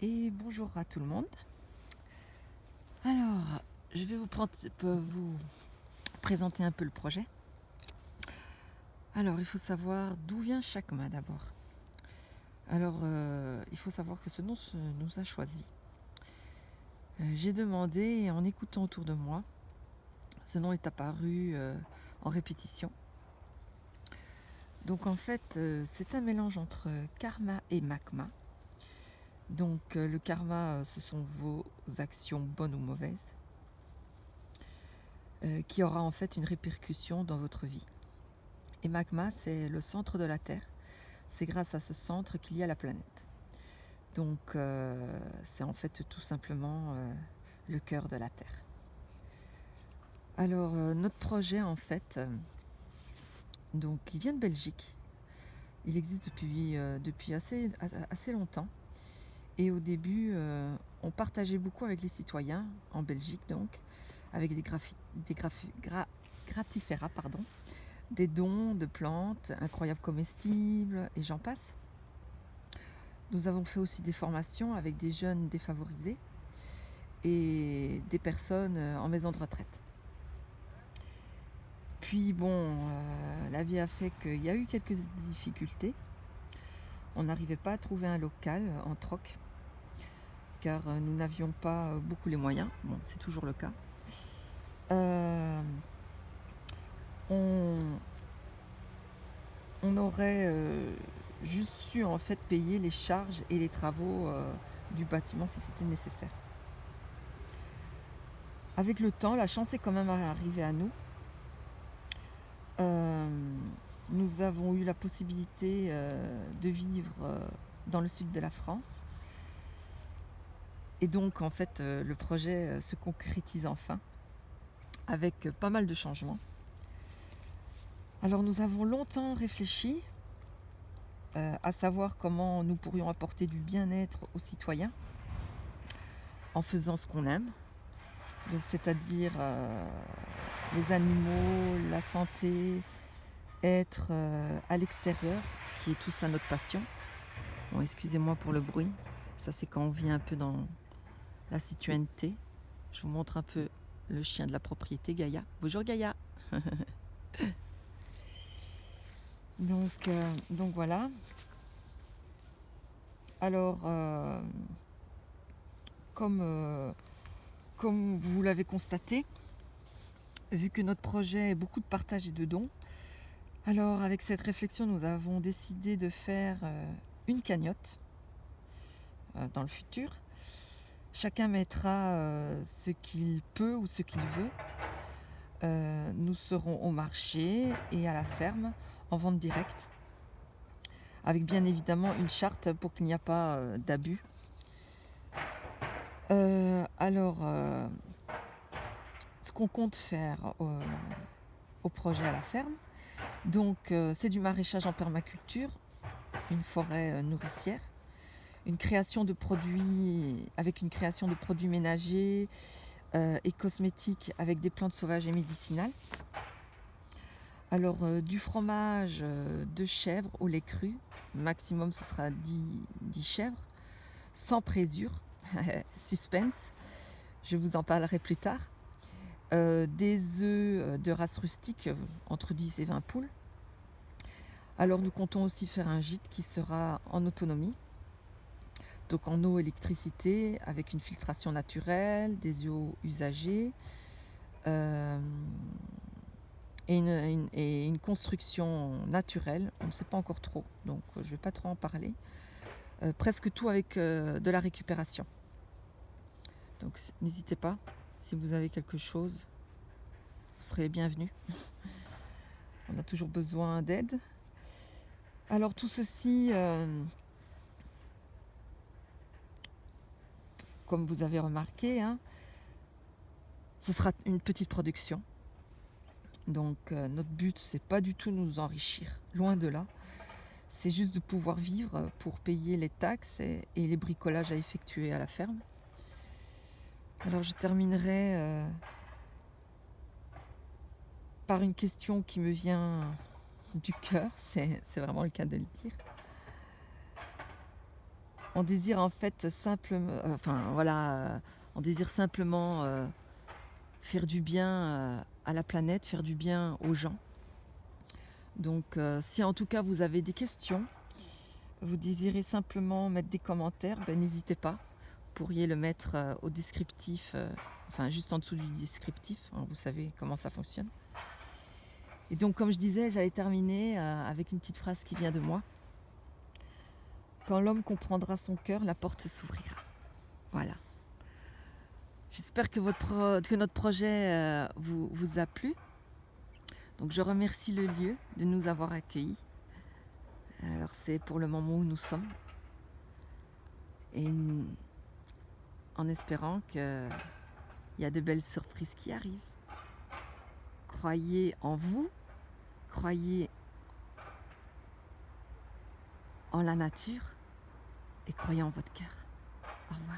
Et bonjour à tout le monde. Alors, je vais vous présenter un peu le projet. Alors, il faut savoir d'où vient chaque mât d'abord. Alors, il faut savoir que ce nom nous a choisi. J'ai demandé, en écoutant autour de moi, ce nom est apparu en répétition. Donc en fait, c'est un mélange entre karma et magma. Donc le karma, ce sont vos actions bonnes ou mauvaises, qui aura en fait une répercussion dans votre vie. Et magma, c'est le centre de la Terre. C'est grâce à ce centre qu'il y a la planète. Donc c'est en fait tout simplement le cœur de la Terre. Alors notre projet en fait, donc il vient de Belgique. Il existe depuis assez longtemps. Et au début, on partageait beaucoup avec les citoyens en Belgique, donc, avec gratifera, des dons de plantes, incroyables comestibles, et j'en passe. Nous avons fait aussi des formations avec des jeunes défavorisés et des personnes en maison de retraite. Puis bon, la vie a fait qu'il y a eu quelques difficultés. On n'arrivait pas à trouver un local en troc, car nous n'avions pas beaucoup les moyens. Bon, c'est toujours le cas. On aurait juste su en fait payer les charges et les travaux du bâtiment si c'était nécessaire. Avec le temps, la chance est quand même arrivée à nous. Nous avons eu la possibilité de vivre dans le sud de la France. Et donc en fait le projet se concrétise enfin avec pas mal de changements. Alors nous avons longtemps réfléchi à savoir comment nous pourrions apporter du bien-être aux citoyens en faisant ce qu'on aime. Donc c'est-à-dire les animaux, la santé, être à l'extérieur, qui est tout ça notre passion. Bon, excusez-moi pour le bruit, ça c'est quand on vit un peu dans la citoyenneté. Je vous montre un peu le chien de la propriété, Gaïa. Bonjour Gaïa. Donc voilà. Alors, comme vous l'avez constaté, vu que notre projet est beaucoup de partage et de dons, alors avec cette réflexion, nous avons décidé de faire une cagnotte dans le futur. Chacun mettra ce qu'il peut ou ce qu'il veut. Nous serons au marché et à la ferme en vente directe, avec bien évidemment une charte pour qu'il n'y ait pas d'abus. Alors, ce qu'on compte faire au projet à la ferme, donc c'est du maraîchage en permaculture, une forêt nourricière, une création de produits ménagers et cosmétiques avec des plantes sauvages et médicinales. Alors du fromage de chèvre au lait cru, maximum ce sera 10 chèvres, sans présure, suspense, je vous en parlerai plus tard. Des œufs de race rustique, entre 10 et 20 poules. Alors nous comptons aussi faire un gîte qui sera en autonomie, donc en eau, électricité, avec une filtration naturelle, des eaux usagées, et une construction naturelle. On ne sait pas encore trop, donc je ne vais pas trop en parler. Presque tout avec de la récupération. Donc n'hésitez pas, si vous avez quelque chose, vous serez les bienvenus. On a toujours besoin d'aide. Alors tout ceci, comme vous avez remarqué, hein, ce sera une petite production. Donc notre but, c'est pas du tout nous enrichir, loin de là. C'est juste de pouvoir vivre pour payer les taxes et les bricolages à effectuer à la ferme. Alors je terminerai par une question qui me vient du cœur, c'est vraiment le cas de le dire. On désire en fait simplement, on désire simplement faire du bien à la planète, faire du bien aux gens. Donc si en tout cas vous avez des questions, vous désirez simplement mettre des commentaires, n'hésitez pas. Vous pourriez le mettre au descriptif, juste en dessous du descriptif, hein, vous savez comment ça fonctionne. Et donc comme je disais, j'allais terminer avec une petite phrase qui vient de moi. Quand l'homme comprendra son cœur, la porte s'ouvrira. Voilà. J'espère que notre projet vous a plu. Donc je remercie le lieu de nous avoir accueillis. Alors c'est pour le moment où nous sommes. Et en espérant qu'il y a de belles surprises qui arrivent. Croyez en vous, croyez en la nature et croyez en votre cœur. Au revoir.